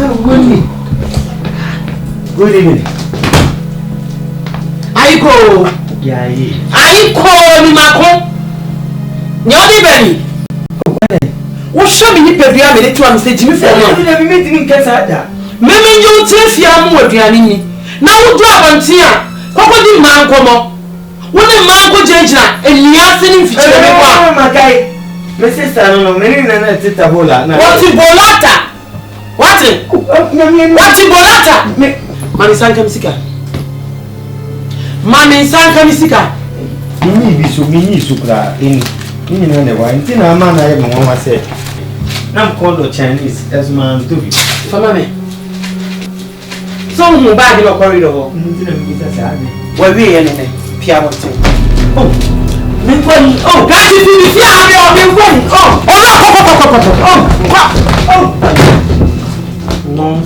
Good evening. Aiko. Yeah. Aiko ni mako. Nyoni beni. Wo show me ni pedua me to am say Jimmy for now. Me meeting kesa da. Me nyo tiafia mu aduane ni. Na wo do abanti a, kokodi mankomo. Wo ne manko jenjina eniase ni mfichire me kwa. Makai. Me sister no me ni na tita bola na. What bolata? What bolata? Mami sanka misika. Mami sanka misika. Mini sukra in na ne wa ntina ama na ye mo wa say. I'm called Chinese as man to be. For mami. So mu bag no corridor ho. Ntina mi bisa sa ade. Wa wi ye ne pia won tin. Oh. Me fun. Oh, that is the fear of me fun. Oh. Oh. No.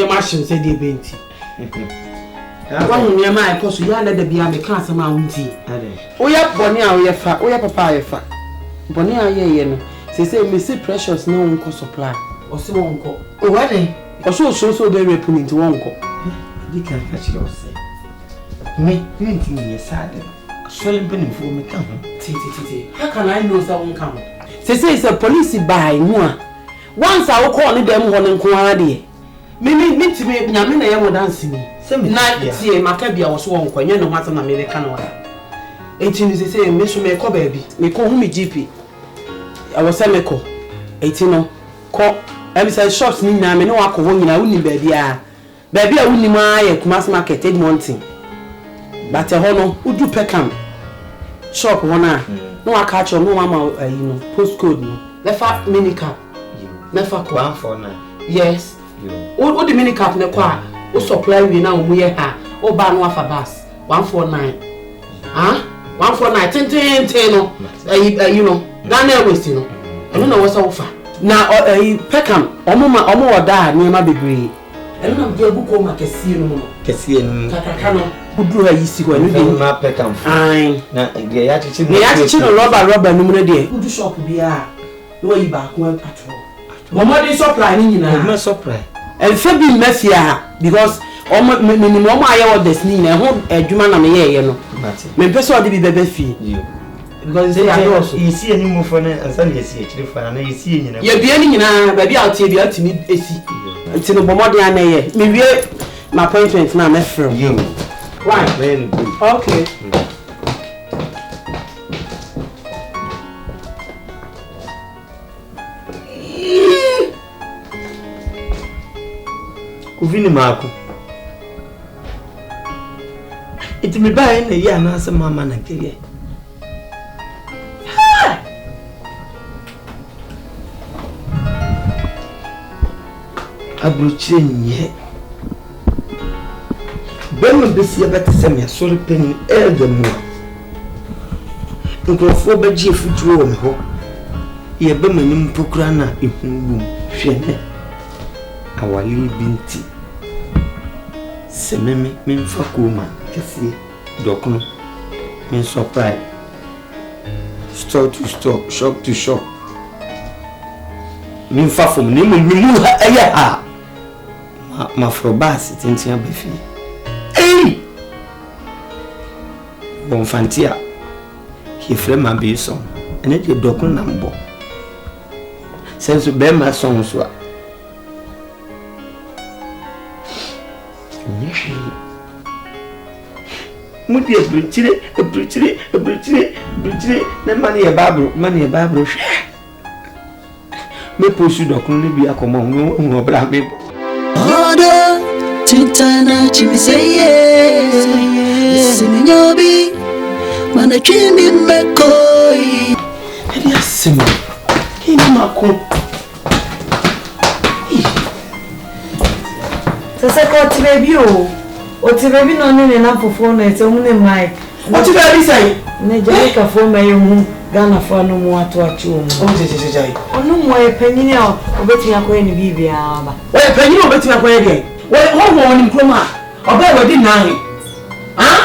Machine said the benti. One near my cost, you let the be a class amount. Oh, yeah, Bonia, oh, yeah, fat, oh, yeah, papa, yeah, fat. Bonia, yeah, say, Missy Precious, no one cost supply, or so won't call. Oh, what they? Or so very pulling to one call. You can catch it all, say. Me, anything is sad. Swelling penny for me come. How can I know that won't come? Say, it's a police by one. Once I will call them one and quality. Mimi nyame na yemo dance ni na tie makabia wo so wonko nye no hwata na me ka no wa enti ni se me so me ko ba bi me ko hu me GP I was say me ko enti no ko em say shops ni na me no wa ko ho nyina woni ba bia woni ma ya Kumas market Edmonton but ho no udu Peckham shop ho na no wa ka cho no ma postcode no lefa minicap lefa ko 149 yes. What the mini cap ne kwa o supply we na omu ye ha o ba no afa bus 149 149 10 no you know that na waste no eno na wo so ofa na Peckham omo oda ni ma bebre eno na mde buko ma kesi no kaka no budru ha yisi ko eno de ma Peckham ai na de ya chichi no rubber no mu na de udu shop bia no yi ba ko atro Momodi supply ni nyina. No supply. And Fabi Mafia because minimum aye orders ni na ho adwuma na me ye no. Me pese odi bi bebe fi. Because say I also. You see any move for na ansan ye see chiri fa na ye see nyina. Ye bia ni nyina ba bia otie bia timi esi. Nti no bomodi ana ye. Me wie my appointment na me from you. Why? Very good. Okay. Uvini mako. Iti mi bae na ya na asa mama na keye. Abruche nye. Bemu besi abati semi asori peni elde mu. Nkrofo baji efutuo wo me ho. Ye bemu ni mpokura na ihunbum. Hwene. Awali binti sememe memfa kuma kesi dokno men surprise store to store shop to shop memfa fom ne mu aya ha ma frobas tintia befi bon fantia he frema be so ene de dokno na mbo senso be ma son so Mudi ebruchire na mani e babro me posu dokun ni bi akomo hu obra me odo tintana chimiseye siminyobi mana chimi mekoi ebi asemi kini mako sasa ko tibebi o tibebi no ni na fofo na ete mu ne mic What you got to say? Nigeria for me, Ghana for no more to a chum. Oh, no more penny now, or betting a coin Vivia. Well, penny or betting a coin again. Well, hold on in Chroma. Or better, didn't I? Huh?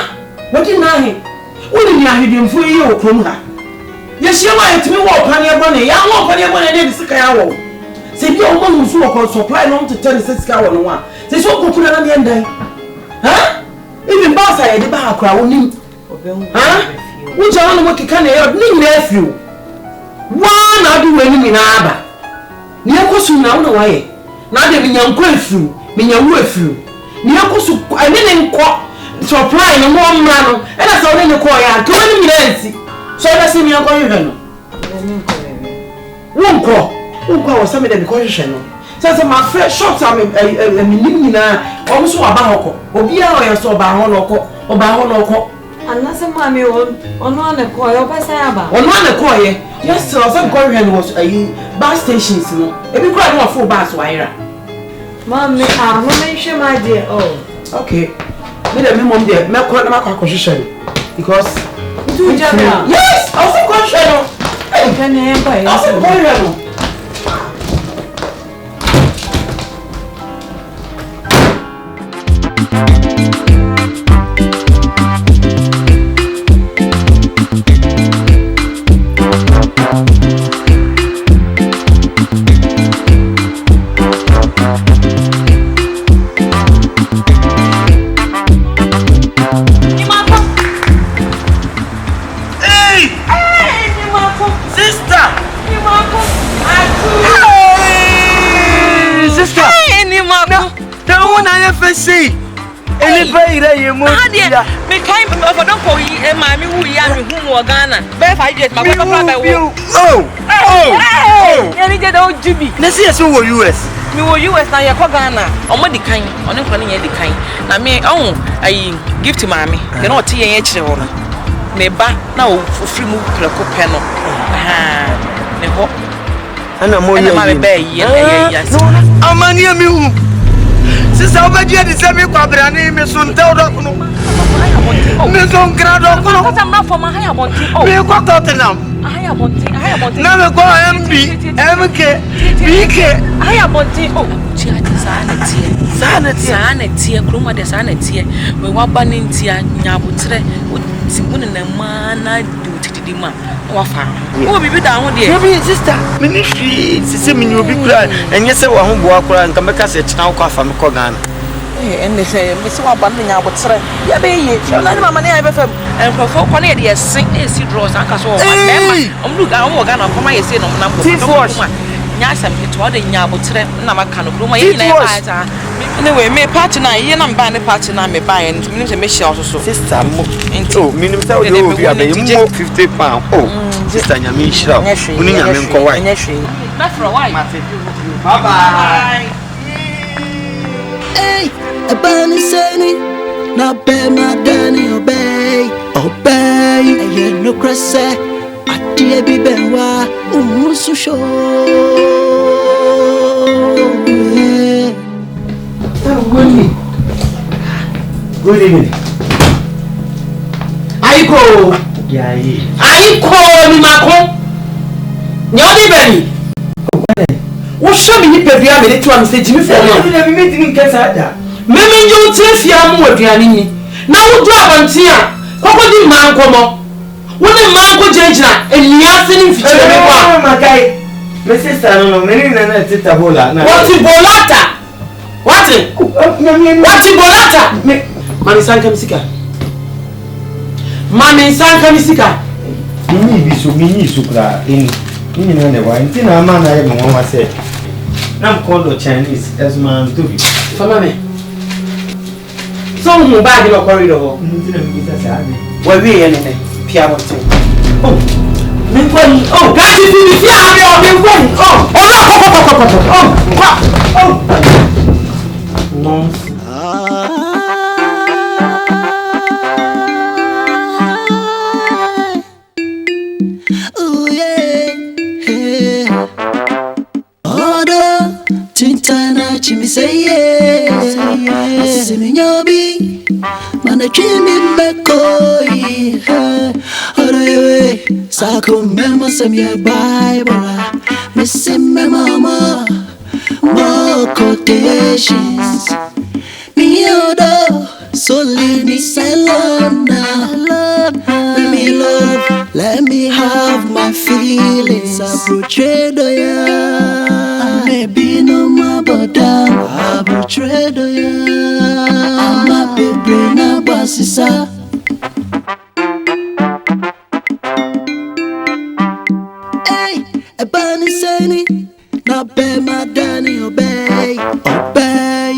What didn't I? Only I didn't fool you, Chroma. Yes, you might to me walk on your money. I walk on your money and it's a cow. Say, your woman who's work on supply long to 36 cow on one. Say, so go to the end day. Huh? Even boss, I had the bar crowd. Huh? Which I don't know what you can help me nephew. One, I do any in Abba. Niakosu now no way. Now they mean young quafu, mean your wife. Niakosu, I didn't quote supply no more man, and I saw in the choir, 20 minutes. So I see me a coin. Won't call some of the question. Says my fresh shots are a minimina, almost a barco, or be a so by or by one. And nothing, mammy, on one a coil of Saba. On one a coil, yes, sir, some Korean was a bus stations, you know. If you quite want full bus wire. Mammy, I'm mention my dear. Oh, okay. Made a minimum there, make quite a position because do job now. Yes, I was a question. I can hear by us. See, anybody that you move. Me came for don't call you and mammy who you are whom were Ghana. Bear I get my papa. You did old Jimmy. Let's see us who were US. Me were US now, you're Ghana. On what the kind, on the funny the kind. Now, me, I give to mammy. You know, TH or me back now for free move to a copeno. And I'm more than my bay. Yes, I'm near me. Since I was here, the same quadrant, Miss Untel, Miss Ungrado, I'm not for my higher body. Oh, you got Tottenham. I have one thing. Never go MB, MK, BK. I have one thing. Oh, sanity, Kroma, the sanity. We were banning tea, Yabutre, Simun and the man I do to the man. Oh, be down with you, sister. Ministry, Sissim, you'll be crying, and yes, I won't walk around and come back as a now from Kogan. And they say, Miss Wabanning, I would say, yeah, baby, you'll let my money ever and for 4 years, sing is you draws and castle. Look, I won't go for my sin on number. Yes, I'm to the Yabutre, Namakan, anyway, me partner, you know, buying a partner, me buying to make sure also. Sister, into minimum, you will be able to £50. Oh, sister, Yamisha, winning a milk away. Not for a while, bye bye. Hey, a bunny saying, not bear my Danny, obey, and no cress, I dear be benwa, so sure. Good evening. Aiko. Aiko ni mako. Nyodi beni. Wo show me ni pebia me to am say Jimmy for me. Na me meeting kesa ada. Me nyo tiafia mu aduane ni. Na wo do abanti a. Kokodi man komo. Wo ne man ko jenjina eniase ni mfichire me kwa. Makai. Me sister no me ni na tita bola. What bolata? What bolata? Mami sanka misika. Mami sanka misika. Mini sukra in the wine. Tina man I am mama said. I'm called the Chinese as man to be. For mommy. Some who bag in a corridor. Where we anything. Piano. Oh, can't you see the nonsense. Tintana chimi say yes, Siminyobi, mana the chimney McCoy. Alright, Sako Memo some your Bible. Missing my mama, more quotations. Me odo, so leave me silent now. Let me love, let me have my feelings. I betrayed ya. Maybe no more, but I betrayed ya. I'm a big brain, a boss, hey, a bunny saying, not pay my Danny, obey, obey.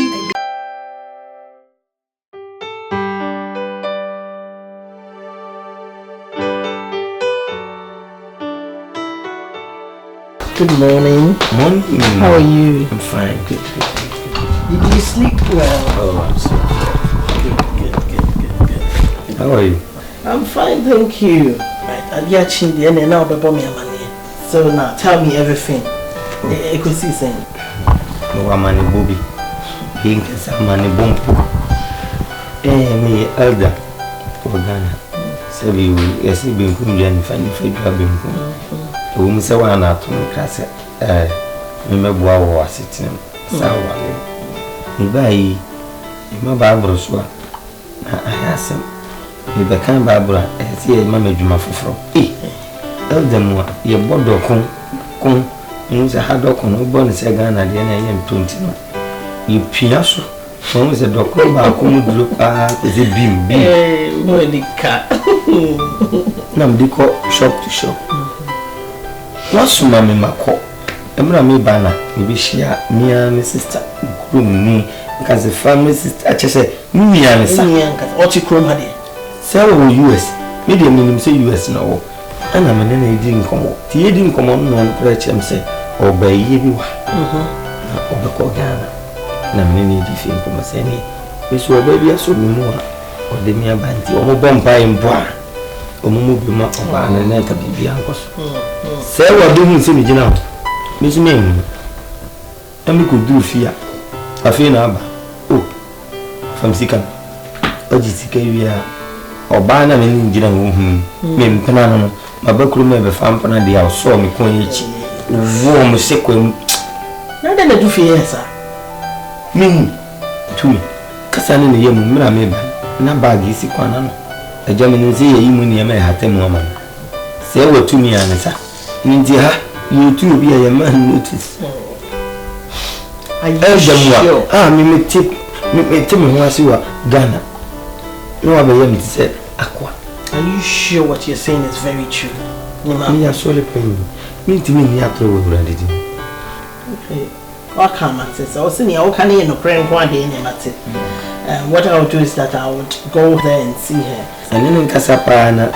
Good morning. Morning. How are you? I'm fine. Good. Did you sleep well? Oh, I'm so good. How are you? I'm fine, thank you. Right, I'm watching the end and now before me money. So now tell me everything. I could see saying. No, I'm a booby. Being a man, a bump. Me elder. Ghana. Sabi, yes, been come and find the food grabbing. We say one out to me, class. Remember what was sitting. Sour. You buy my Barbara Swa. I asked him. You became Barbara, as he had mamma Juma for. Elder more, your border come. You say, had dog on no bonus again at the end of 20. You piasso. From the doctor, come look at the beam. Boy, the cat. Nam deco shop to shop. What's mammy Mako? Emra me banner, maybe she me and my sister, groom me, because the family sister, I just say, me and what you chrome had it. Sell US, medium minimum say US no. And I'm an enemy didn't come up. He didn't come on, no question say, obey you. Over Ghana. Na many different from us any. Miss Baby, so we know, or the mere banty, or bomba in bois, or move him up and a net of Biancos. Say what do you see me now? Miss Ming, and we could do fear. I feel now. Oh, from Sikan. Oh, Jessica, or Bana and Indian, Mim Panano, my backroom ever found Panadia, saw me coin each. Warm sequin. Now then, I do fear, sir. Me, to me, Cassan the young Mrameba, Nabagi Siquana, a German say a human may have 10 woman. Say what to me, Anessa. India, you too be a man notice. I sure. Ah, me tip me tell me once you are Ghana. No other young said, Aqua. Are you sure what you're saying is very true? Me are sorely paying me to me near to already. Okay. What can I say? I was saying, I can't even pray one day in it. What I'll do is that I would go there and see her. And then in Casapana,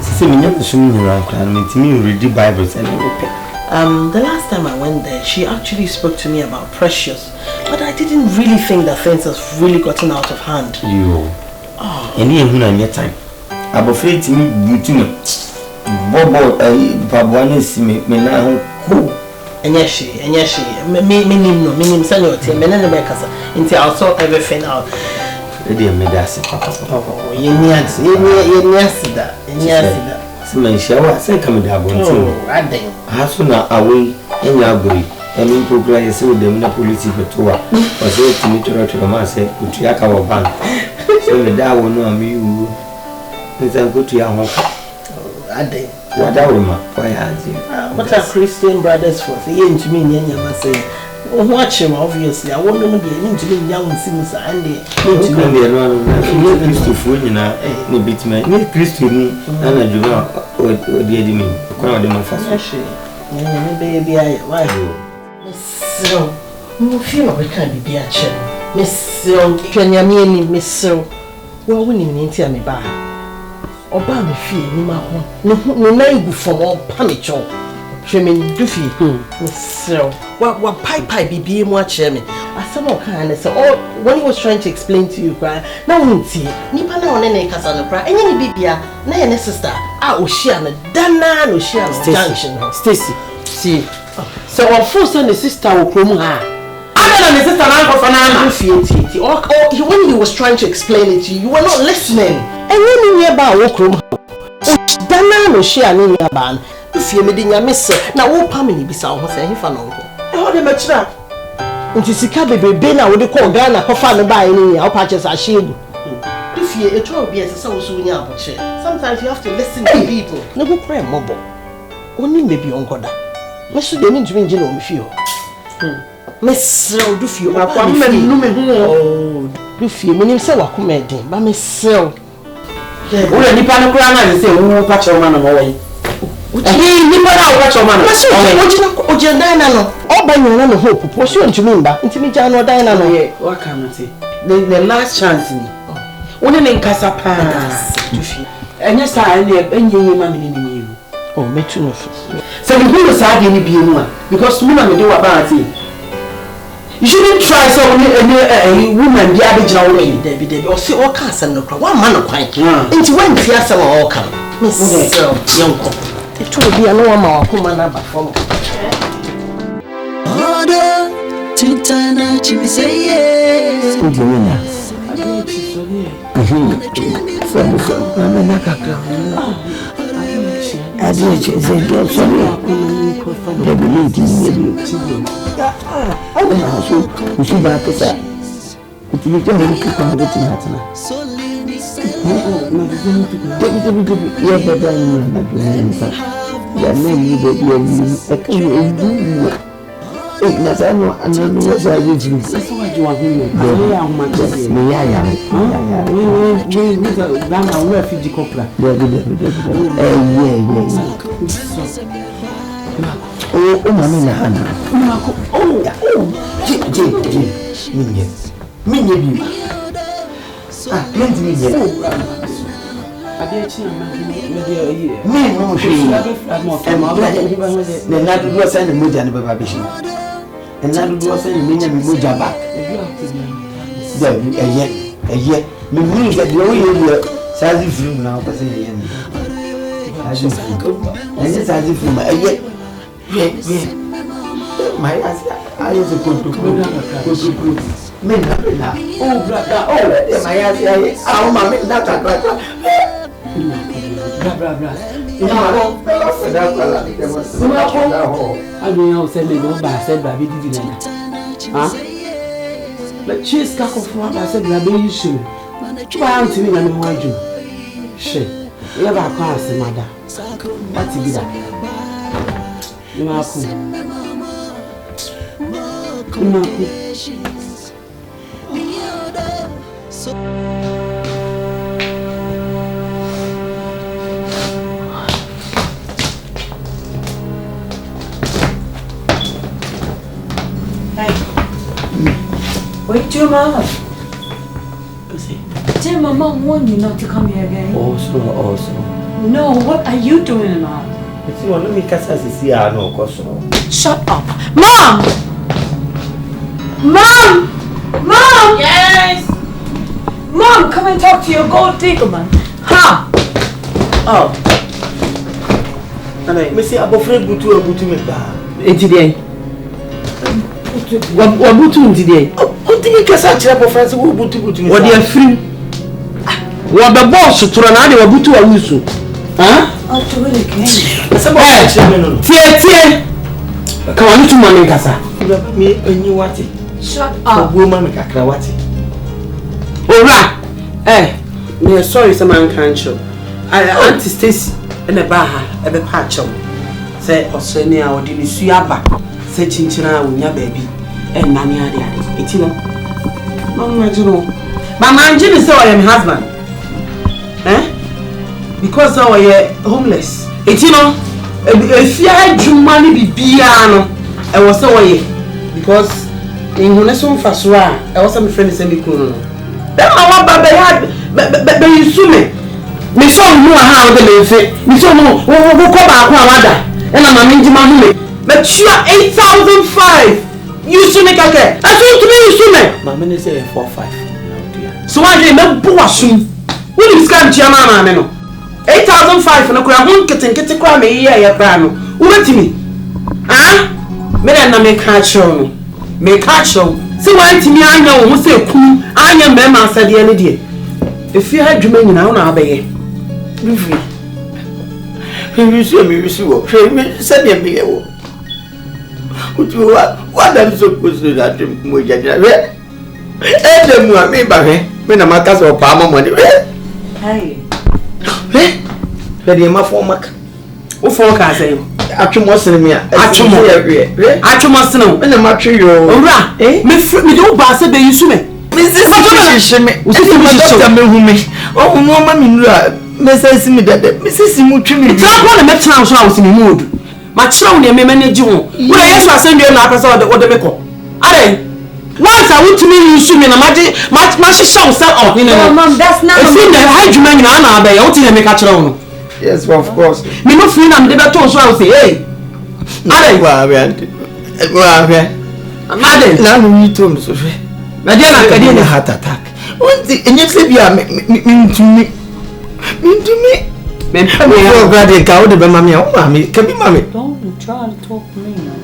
see me not assuming around me read the Bibles and everything. The last time I went there, she actually spoke to me about Precious, but I didn't really think that things have really gotten out of hand. You. And even on your time, I'm afraid to me, Bobo, Babuan is me now. And yes, she, me, senior team, and then the Becassa, until I saw everything out. Lady Medasi, Papa. Oh, yes, that. Some shower, say come down. Oh, I think. As soon as away in your agree, and in progress with the police for 2 hours, or so to meet to the man say, put your cover bank. So the dad will know me. It's a good to your home. I think. What I will why has you? What are Christian brothers for? They ain't to me, and you must say, watch him, obviously. I wonder what they need to be young Sims and they need to be around Christo Food in a bit, me, Christo, me, and I do not, or the enemy, one of them first. Baby, why you? Miss So, you feel we can't be a child. Miss So, can you mean Miss So? Well, we need to me back. Oba me fie ni ma ho no na igu from all panicho hweme du fie so wa pai bibie mu a kire me asem o kan na say oh when he was trying to explain to you cry na wontie nipa na one na kasa no cry enye ni bibia na ye ne sister a o hia na dana no hia no junction Stacy see so of course the sister will come ha my sister now for Fana. When he was trying to explain it to you, you were not listening. And when you hear about walk room, Dana no share any ban. If you made in your miss, now what family be sound was a fan uncle. I heard him a trap. And you see, Cabby Bena would call Ghana for fun by any our patches are shield. If you a trouble be as a soul soon, sometimes you have to listen to people. No go pray mobile. Only maybe on God. What should they mean to me, you know, feel? Miss do feel my do feel me say wa come edin ba me sell o le nipa no kura na say wo pa che ma na mo we nipa na wo pa che ma na o je dan na no o ba nyana no hope po so ntumi mba ntimi ja no dan na no ye wa ka no say the last chance ni woni ne nkasa pa do feel enya sa enye ma me ni oh me too no so the whole side ni bi enu a because me na me dey wa ba ati. You shouldn't try so any woman be able to know Debbie or see all cars and no crowd. One man of quite. Into when Fiasa all come. Miss young couple. It will be a no more woman number for Order to turn out to say yes. Oh, mama na hana. Minye bi. Ah, lenti minye. Adechi na me no hwe. Na na do say na moja na baba bishi. Na do say na menya mi moja back. Eye. Me mu ga de o ye sazi film na o say ye ni. Sazi film. Ene sazi film eye. My I is a good men oh brother oh my ass I mama that I don't say me go back said baby did huh but she's got of what I said baby issue why am to me na me waju she you ever come as mother what be that you are cool. Hey, wait your mom. Tell my mom warned you not to come here again. Also. No, what are you doing now? Let me catch us see her no question. Shut up. Mom! Mom! Mom! Yes. Mom, come and talk to your gold digger man. Ha! Oh. Me say abofre butu me ba. Ntide. Wa butu ntide. O tini kasa kire abofre se wo butu me. Wo de afrim. Wo be boss toro na de wa butu wa wusu. Huh? I'll do it again. Tie. Come on, to money kasa. Me enyi wati. Shut up. Ogwo ma me kakra wati. Ora. Me sorry some man can show. Auntie Stacy na ba ha e be pa chaw. Say oseni a odi ni su aba. Say chinchina wonya baabi. Nani ade. Eti no. Mama jiro. Mama njini say I am husband. Because I was homeless. It's you know, if you had money be piano, I was away. Because in Huneson Fasra, I was some friends and the Kuno. Then my one baby had, but you sue me. Me saw you how the lady, me saw no, who come back one other, and I'm a minimum. But you are 8,005. You sue me, Kaka. I told to me, you sue me. My minister 4-5. So I didn't know Boasum. Will you scan Chiamano? 8,005 na kura hun kete kura me yi ya kura no wo betimi me na me ka show Se want me anya wo say kum anya mema asade ne de. If you had dwuma nyina na abeye. Review. Me wish wo. Said me be wo. What am supposed to that mo jajira. Dem wa me ba he. Me na maka so pa mo money. Hey. Be ma for mak. Wo for ka say. Atwomo sene me a. Atwomo sene. Me na ma twe yo. Owura. Me do ba se be yusu me. Mrs. me. Usi ma doctor me hu me. Oh no ma mi nura. Mrs. me dede. Mrs. mu twi me. Tell go na me tran so a wo se me mood. Ma kira wo ne me manage ho. Wo na yesu asendwe na akasa wo de me ko. Are. Once I want to me yusu me na ma hihya wo se oh. No, Mom, that's not. If you na ha dwuma nyina na abeye, wo ti na me ka kira wo no. Yes, of course. Me no free na me de beto so a wo say, hey. Are. Wa be. Madam. Na no yi to me so fe. Na dia na kadi na heart attack. Won't enye se bia me ntumi. Me pame ya grade ka wo de be mama o mama ka bi mama. Don't try to talk to me now.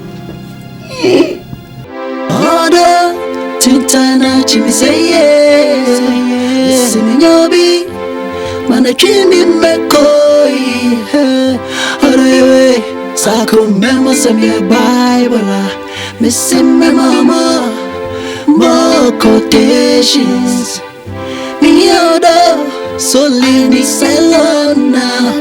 Order Tintana chimi say yes. Siminyobi Mana chimi mekoi. Order Sako memo semi Bible. Missing my mama. More quotations. Me order. So leave me alone now.